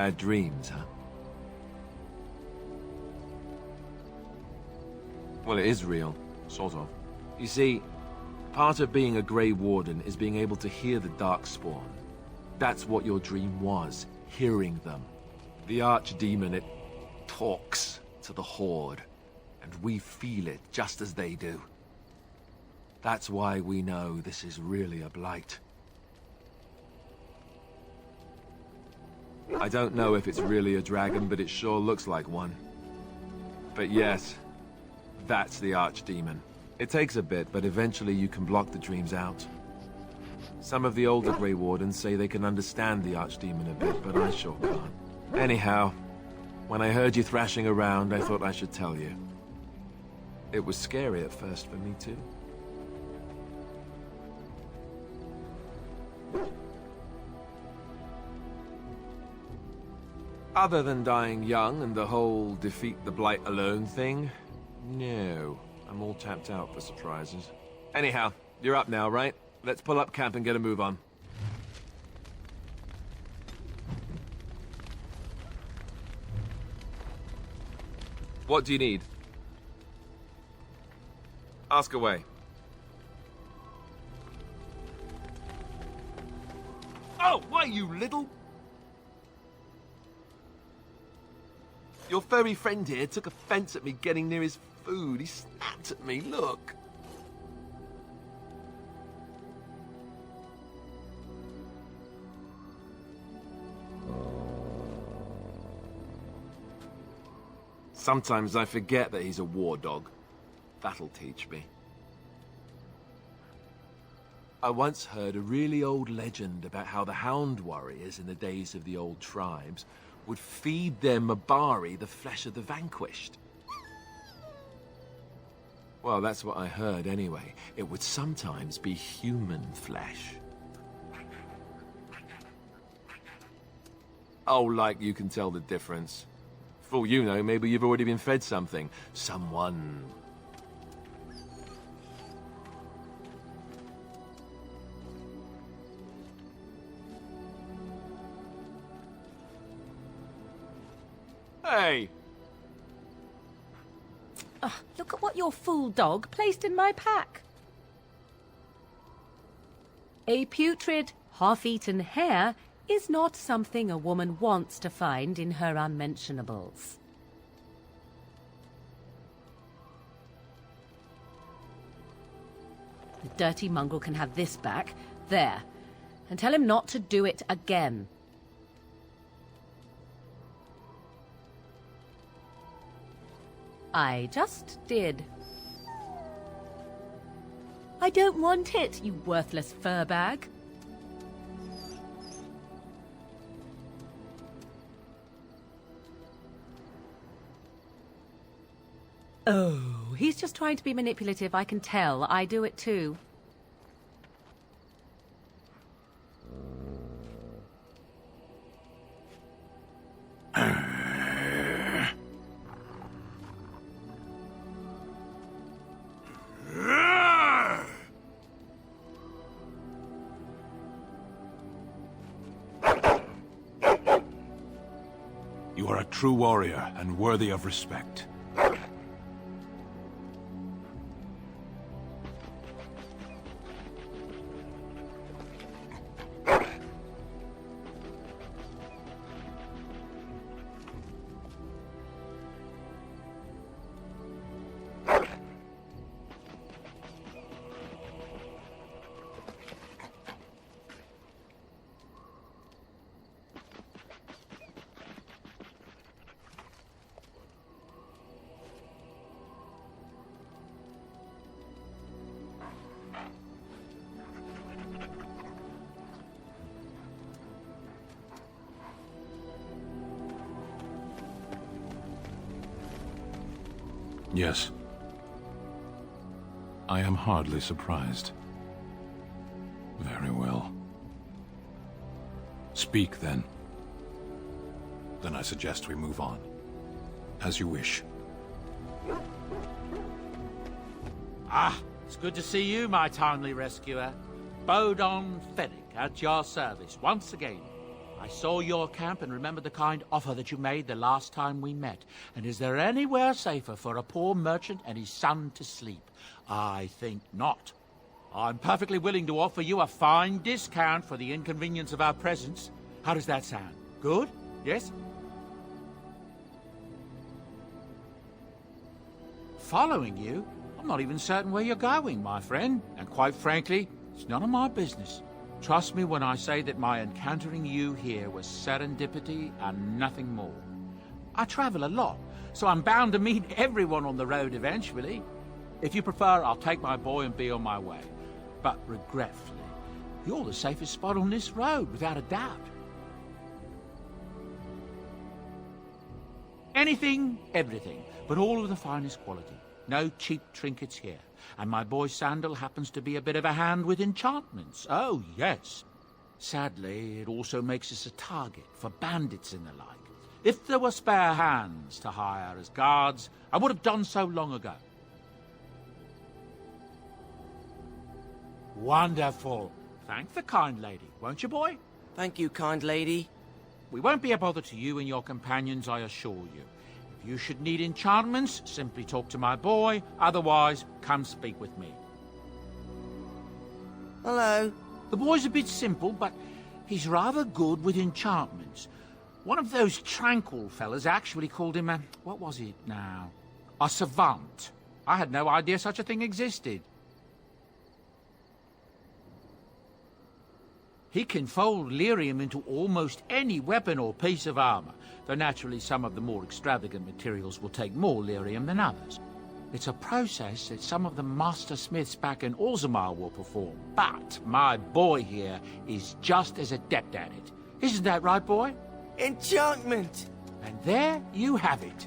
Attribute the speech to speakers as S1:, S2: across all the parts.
S1: Bad dreams, huh? Well, it is real, sort of. You see, part of being a Grey Warden is being able to hear the Darkspawn. That's what your dream was, hearing them. The Archdemon, it talks to the Horde, and we feel it just as they do. That's why we know this is really a blight. I don't know if it's really a dragon, but it sure looks like one. But yes, that's the Archdemon. It takes a bit, but eventually you can block the dreams out. Some of the older Grey Wardens say they can understand the Archdemon a bit, but I sure can't. Anyhow, when I heard you thrashing around, I thought I should tell you. It was scary at first for me, too. Other than dying young and the whole defeat the Blight alone thing, no. I'm all tapped out for surprises. Anyhow, you're up now, right? Let's pull up camp and get a move on. What do you need? Ask away. Oh, why, you little... Your furry friend here took offense at me getting near his food. He snapped at me, look. Sometimes I forget that he's a war dog. That'll teach me. I once heard a really old legend about how the Hound Warriors in the days of the old tribes would feed their Mabari the flesh of the vanquished. Well, that's what I heard anyway. It would sometimes be human flesh. Oh, like you can tell the difference. For all you know, maybe you've already been fed something. Someone. Hey!
S2: Look at what your fool dog placed in my pack. A putrid, half-eaten hare is not something a woman wants to find in her unmentionables. The dirty mongrel can have this back. There. And tell him not to do it again. I just did. I don't want it, you worthless fur bag. Oh, he's just trying to be manipulative, I can tell. I do it too.
S3: You are a true warrior and worthy of respect. Yes. I am hardly surprised. Very well. Speak, then. Then I suggest we move on. As you wish.
S4: Ah, it's good to see you, my timely rescuer. Bodon Fennick, at your service once again. I saw your camp and remembered the kind offer that you made the last time we met. And is there anywhere safer for a poor merchant and his son to sleep? I think not. I'm perfectly willing to offer you a fine discount for the inconvenience of our presence. How does that sound? Good? Yes? Following you? I'm not even certain where you're going, my friend. And quite frankly, it's none of my business. Trust me when I say that my encountering you here was serendipity and nothing more. I travel a lot, so I'm bound to meet everyone on the road eventually. If you prefer, I'll take my boy and be on my way. But regretfully, you're the safest spot on this road, without a doubt. Anything, everything, but all of the finest quality. No cheap trinkets here. And my boy Sandal happens to be a bit of a hand with enchantments. Oh, yes. Sadly, it also makes us a target for bandits and the like. If there were spare hands to hire as guards, I would have done so long ago. Wonderful. Thank the kind lady, won't you, boy?
S5: Thank you, kind lady.
S4: We won't be a bother to you and your companions, I assure you. If you should need enchantments, simply talk to my boy. Otherwise, come speak with me.
S5: Hello.
S4: The boy's a bit simple, but he's rather good with enchantments. One of those tranquil fellas actually called him a... what was it now? A savant. I had no idea such a thing existed. He can fold lyrium into almost any weapon or piece of armor, though naturally some of the more extravagant materials will take more lyrium than others. It's a process that some of the master smiths back in Orzammar will perform, but my boy here is just as adept at it. Isn't that right, boy?
S5: Enchantment!
S4: And there you have it.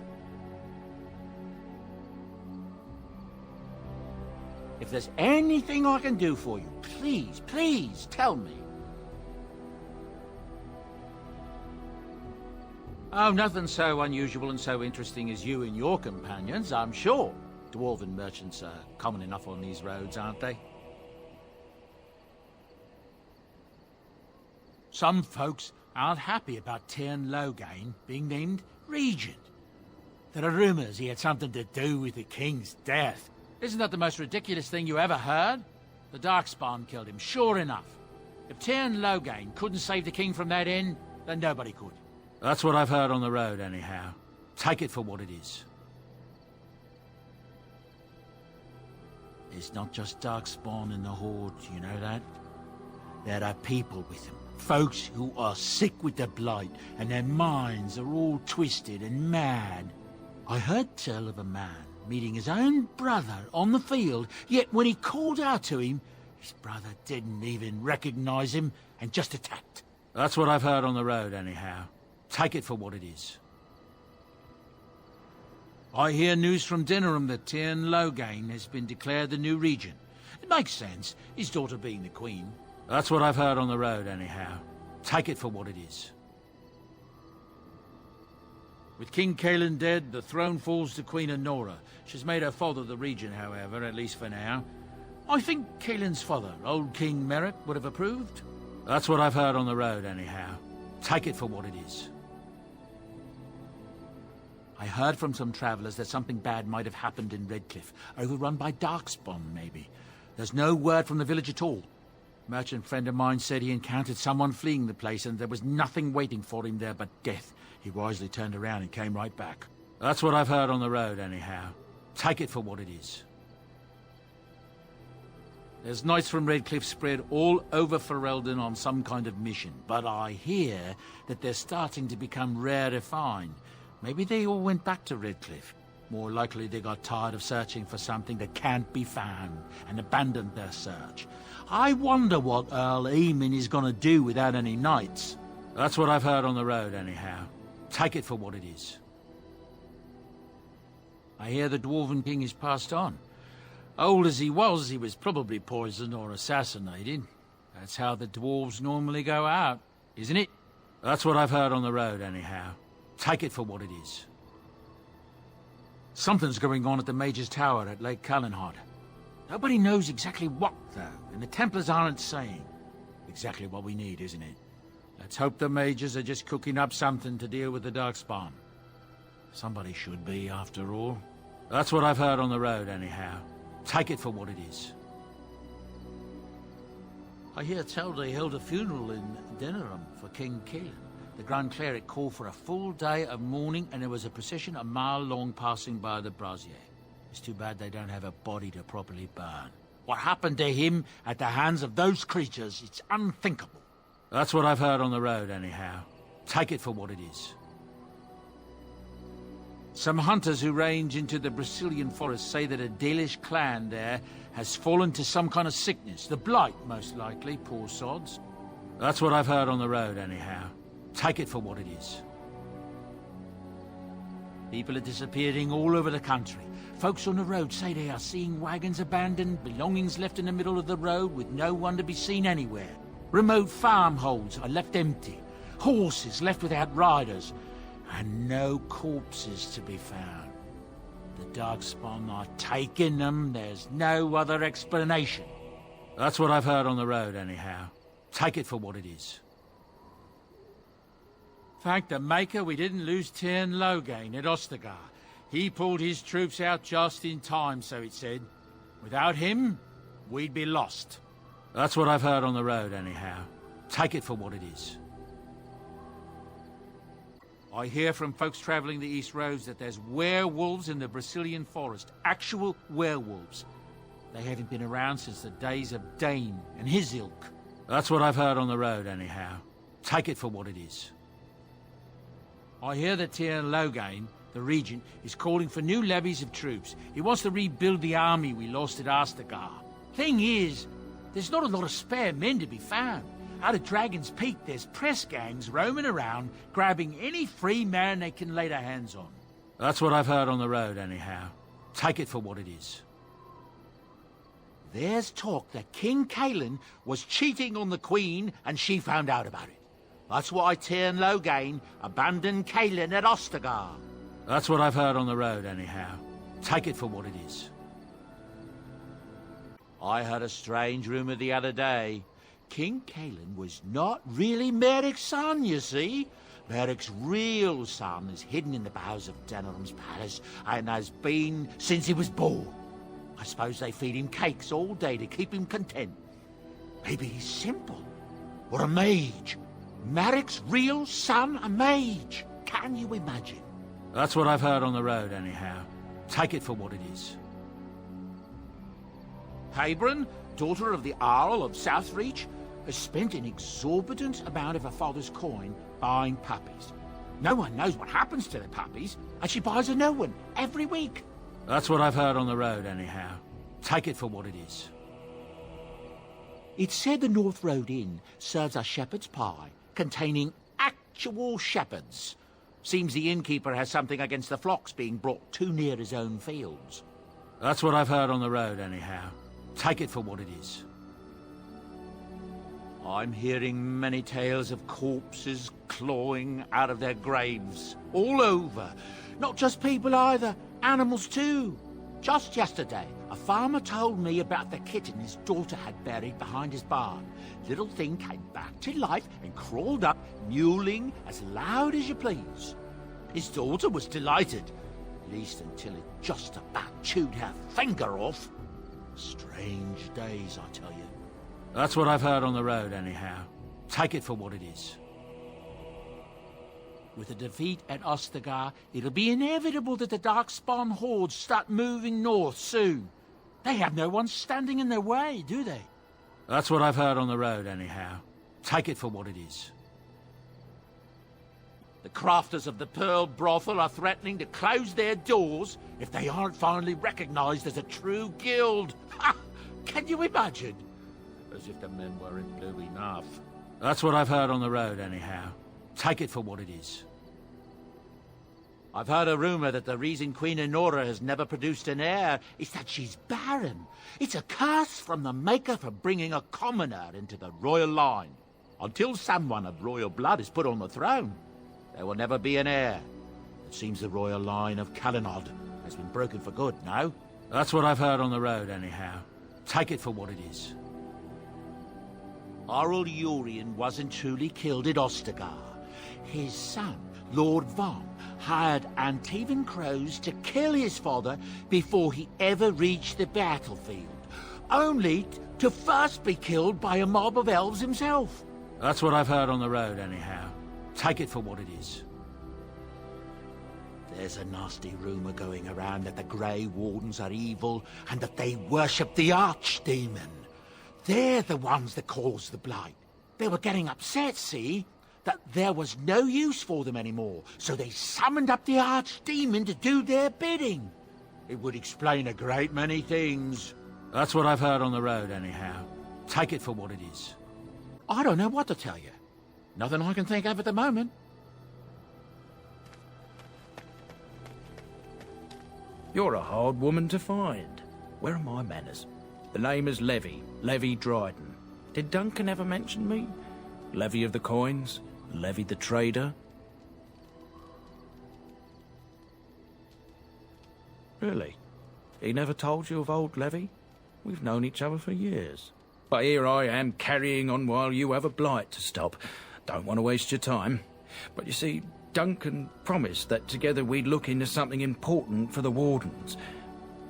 S4: If there's anything I can do for you, please, please tell me. Oh, nothing so unusual and so interesting as you and your companions, I'm sure. Dwarven merchants are common enough on these roads, aren't they? Some folks aren't happy about Tyrn Loghain being named Regent. There are rumors he had something to do with the king's death. Isn't that the most ridiculous thing you ever heard? The Darkspawn killed him, sure enough. If Tyrn Loghain couldn't save the king from that inn, then nobody could. That's what I've heard on the road, anyhow. Take it for what it is. It's not just Darkspawn in the Horde, you know that? There are people with them. Folks who are sick with the blight, and their minds are all twisted and mad. I heard tell of a man meeting his own brother on the field, yet when he called out to him, his brother didn't even recognize him and just attacked. That's what I've heard on the road, anyhow. Take it for what it is. I hear news from Dinnerham that Tyrn Loghain has been declared the new regent. It makes sense, his daughter being the queen. That's what I've heard on the road, anyhow. Take it for what it is. With King Cailan dead, the throne falls to Queen Honora. She's made her father the regent, however, at least for now. I think Cailan's father, old King Merritt, would have approved. That's what I've heard on the road, anyhow. Take it for what it is. I heard from some travelers that something bad might have happened in Redcliffe, overrun by Darkspawn, maybe. There's no word from the village at all. A merchant friend of mine said he encountered someone fleeing the place and there was nothing waiting for him there but death. He wisely turned around and came right back. That's what I've heard on the road, anyhow. Take it for what it is. There's knights from Redcliffe spread all over Ferelden on some kind of mission, but I hear that they're starting to become rare to find. Maybe they all went back to Redcliffe. More likely they got tired of searching for something that can't be found and abandoned their search. I wonder what Earl Eamon is going to do without any knights. That's what I've heard on the road, anyhow. Take it for what it is. I hear the Dwarven King is passed on. Old as he was probably poisoned or assassinated. That's how the dwarves normally go out, isn't it? That's what I've heard on the road, anyhow. Take it for what it is. Something's going on at the Mage's Tower at Lake Callanhod. Nobody knows exactly what, though, and the Templars aren't saying. Exactly what we need, isn't it? Let's hope the mages are just cooking up something to deal with the Darkspawn. Somebody should be, after all. That's what I've heard on the road, anyhow. Take it for what it is. I hear tell they held a funeral in Denerim for King Caelan. The Grand Cleric called for a full day of mourning, and there was a procession a mile long passing by the brazier. It's too bad they don't have a body to properly burn. What happened to him at the hands of those creatures, it's unthinkable. That's what I've heard on the road, anyhow. Take it for what it is. Some hunters who range into the Brazilian forest say that a Dalish clan there has fallen to some kind of sickness. The blight, most likely, poor sods. That's what I've heard on the road, anyhow. Take it for what it is. People are disappearing all over the country. Folks on the road say they are seeing wagons abandoned, belongings left in the middle of the road with no one to be seen anywhere. Remote farmholds are left empty. Horses left without riders. And no corpses to be found. The Darkspawn are taking them. There's no other explanation. That's what I've heard on the road, anyhow. Take it for what it is. Thank the Maker we didn't lose Tyrn Loghain at Ostagar. He pulled his troops out just in time, so it said. Without him, we'd be lost. That's what I've heard on the road, anyhow. Take it for what it is. I hear from folks traveling the East Roads that there's werewolves in the Brazilian forest. Actual werewolves. They haven't been around since the days of Dane and his ilk. That's what I've heard on the road, anyhow. Take it for what it is. I hear that Tyrn Loghain, the regent, is calling for new levies of troops. He wants to rebuild the army we lost at Ostagar. Thing is, there's not a lot of spare men to be found. Out of Dragon's Peak, there's press gangs roaming around, grabbing any free man they can lay their hands on. That's what I've heard on the road, anyhow. Take it for what it is. There's talk that King Caelan was cheating on the Queen, and she found out about it. That's why Tyrn Loghain abandoned Caelan at Ostagar. That's what I've heard on the road, anyhow. Take it for what it is. I heard a strange rumor the other day. King Caelan was not really Merrick's son, you see. Merrick's real son is hidden in the bowels of Denerim's palace and has been since he was born. I suppose they feed him cakes all day to keep him content. Maybe he's simple. Or a mage. Merrick's real son, a mage. Can you imagine? That's what I've heard on the road, anyhow. Take it for what it is. Habron, daughter of the Earl of Southreach, has spent an exorbitant amount of her father's coin buying puppies. No one knows what happens to the puppies, and she buys a new one every week. That's what I've heard on the road, anyhow. Take it for what it is. It's said the North Road Inn serves a shepherd's pie containing actual shepherds. Seems the innkeeper has something against the flocks being brought too near his own fields. That's what I've heard on the road, anyhow. Take it for what it is. I'm hearing many tales of corpses clawing out of their graves, all over. Not just people either, animals too. Just yesterday, a farmer told me about the kitten his daughter had buried behind his barn. Little thing came back to life and crawled up, mewling as loud as you please. His daughter was delighted, at least until it just about chewed her finger off. Strange days, I tell you. That's what I've heard on the road, anyhow. Take it for what it is. With a defeat at Ostagar, it'll be inevitable that the Darkspawn hordes start moving north soon. They have no one standing in their way, do they? That's what I've heard on the road, anyhow. Take it for what it is. The crafters of the Pearl Brothel are threatening to close their doors if they aren't finally recognized as a true guild. Ha! Can you imagine? As if the men weren't blue enough. That's what I've heard on the road, anyhow. Take it for what it is. I've heard a rumor that the reason Queen Enora has never produced an heir is that she's barren. It's a curse from the Maker for bringing a commoner into the royal line. Until someone of royal blood is put on the throne, there will never be an heir. It seems the royal line of Calenod has been broken for good, no? That's what I've heard on the road, anyhow. Take it for what it is. Oral Urien wasn't truly killed at Ostagar. His son, Lord Von, hired Antivan crows to kill his father before he ever reached the battlefield, only to first be killed by a mob of elves himself.
S6: That's what I've heard on the road, anyhow. Take it for what it is.
S4: There's a nasty rumour going around that the Grey Wardens are evil and that they worship the Archdemon. They're the ones that caused the Blight. They were getting upset, see? That there was no use for them anymore, so they summoned up the Archdemon to do their bidding. It would explain a great many things.
S6: That's what I've heard on the road, anyhow. Take it for what it is.
S4: I don't know what to tell you. Nothing I can think of at the moment.
S7: You're a hard woman to find. Where are my manners? The name is Levy, Levy Dryden. Did Duncan ever mention me? Levy of the coins? Levy the trader? Really? He never told you of old Levy? We've known each other for years. But here I am carrying on while you have a blight to stop. Don't want to waste your time. But you see, Duncan promised that together we'd look into something important for the Wardens.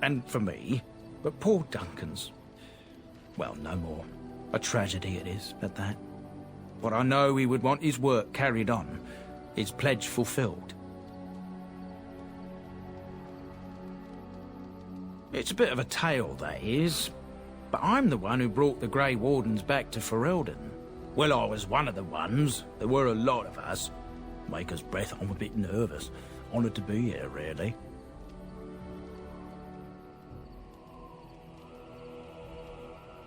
S7: And for me. But poor Duncan's... well, no more. A tragedy it is, at that. But I know he would want his work carried on. His pledge fulfilled. It's a bit of a tale, that is. But I'm the one who brought the Grey Wardens back to Ferelden. Well, I was one of the ones. There were a lot of us. Maker's breath, I'm a bit nervous. Honoured to be here, really.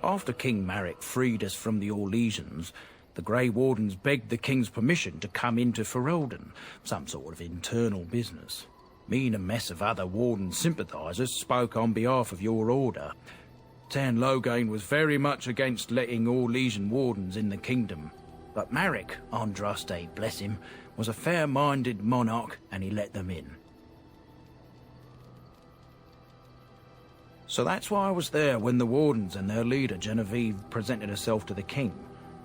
S7: After King Marek freed us from the Orlesians, the Grey Wardens begged the King's permission to come into Ferelden, some sort of internal business. Me and a mess of other Warden sympathisers spoke on behalf of your order. Tan Loghain was very much against letting Orlesian Wardens in the kingdom. But Marek, Andraste, bless him, was a fair-minded monarch and he let them in. So that's why I was there when the Wardens and their leader, Genevieve, presented herself to the King.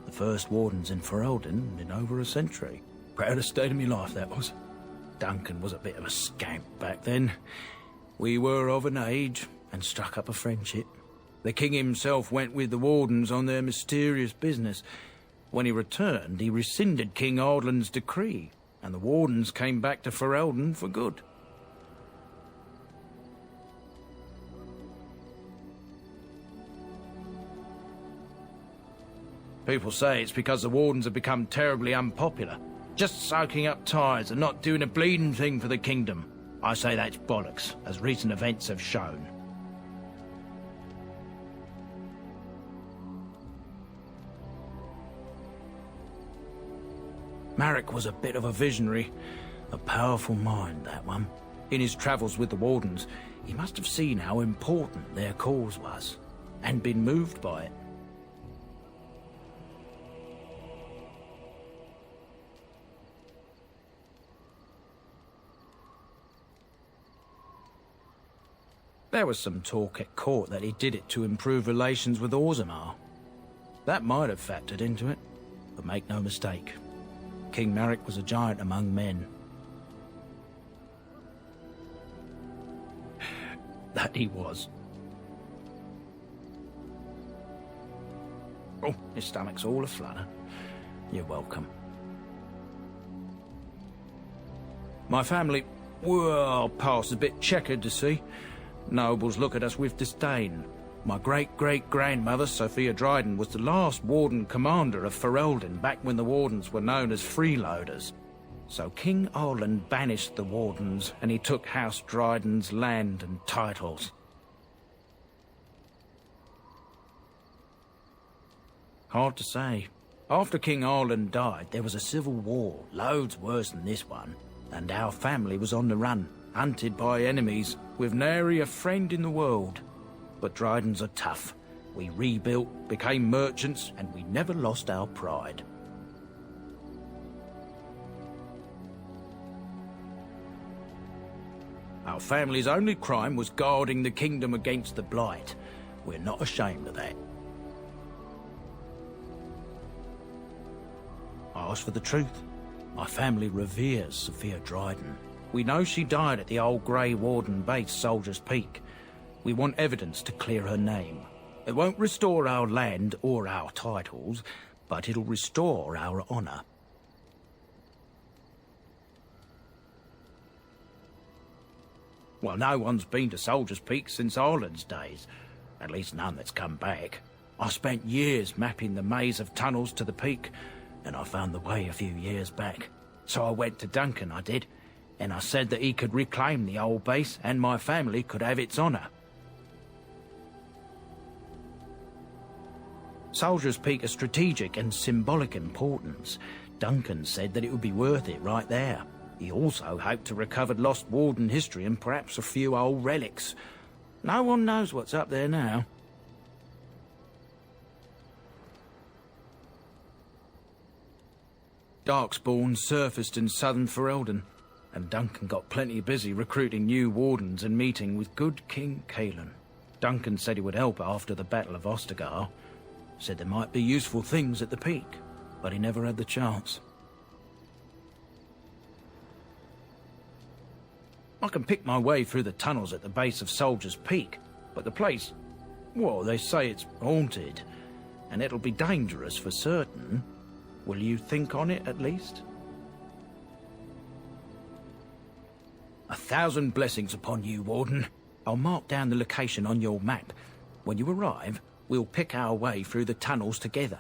S7: The first Wardens in Ferelden in over a century. Proudest state of my life, that was. Duncan was a bit of a scamp back then. We were of an age and struck up a friendship. The King himself went with the Wardens on their mysterious business. When he returned, he rescinded King Ardland's decree, and the Wardens came back to Ferelden for good. People say it's because the Wardens have become terribly unpopular, just soaking up tithes and not doing a bleeding thing for the kingdom. I say that's bollocks, as recent events have shown. Marek was a bit of a visionary, a powerful mind, that one. In his travels with the Wardens, he must have seen how important their cause was, and been moved by it. There was some talk at court that he did it to improve relations with Orzammar. That might have factored into it, but make no mistake. King Marek was a giant among men. That he was. Oh, his stomach's all aflutter. You're welcome. My family, well, past a bit checkered to see. Nobles look at us with disdain. My great-great-grandmother, Sophia Dryden, was the last Warden commander of Ferelden back when the Wardens were known as freeloaders. So King Arland banished the Wardens, and he took House Dryden's land and titles. Hard to say. After King Arland died, there was a civil war, loads worse than this one, and our family was on the run, hunted by enemies, with nary a friend in the world. But Drydens are tough. We rebuilt, became merchants, and we never lost our pride. Our family's only crime was guarding the kingdom against the Blight. We're not ashamed of that. asked for the truth. My family reveres Sophia Dryden. We know she died at the old Grey Warden base, Soldier's Peak. We want evidence to clear her name. It won't restore our land or our titles, but it'll restore our honour. Well, no one's been to Soldier's Peak since Ireland's days. At least none that's come back. I spent years mapping the maze of tunnels to the peak, and I found the way a few years back. So I went to Duncan, I did, and I said that he could reclaim the old base and my family could have its honour. Soldier's Peak is strategic and symbolic importance. Duncan said that it would be worth it right there. He also hoped to recover lost Warden history and perhaps a few old relics. No one knows what's up there now. Darkspawn surfaced in southern Ferelden, and Duncan got plenty busy recruiting new Wardens and meeting with good King Caelan. Duncan said he would help after the Battle of Ostagar. Said there might be useful things at the peak, but he never had the chance. I can pick my way through the tunnels at the base of Soldier's Peak, but the place, well, they say it's haunted, and it'll be dangerous for certain. Will you think on it, at least? 1,000 blessings upon you, Warden. I'll mark down the location on your map. When you arrive, we'll pick our way through the tunnels together.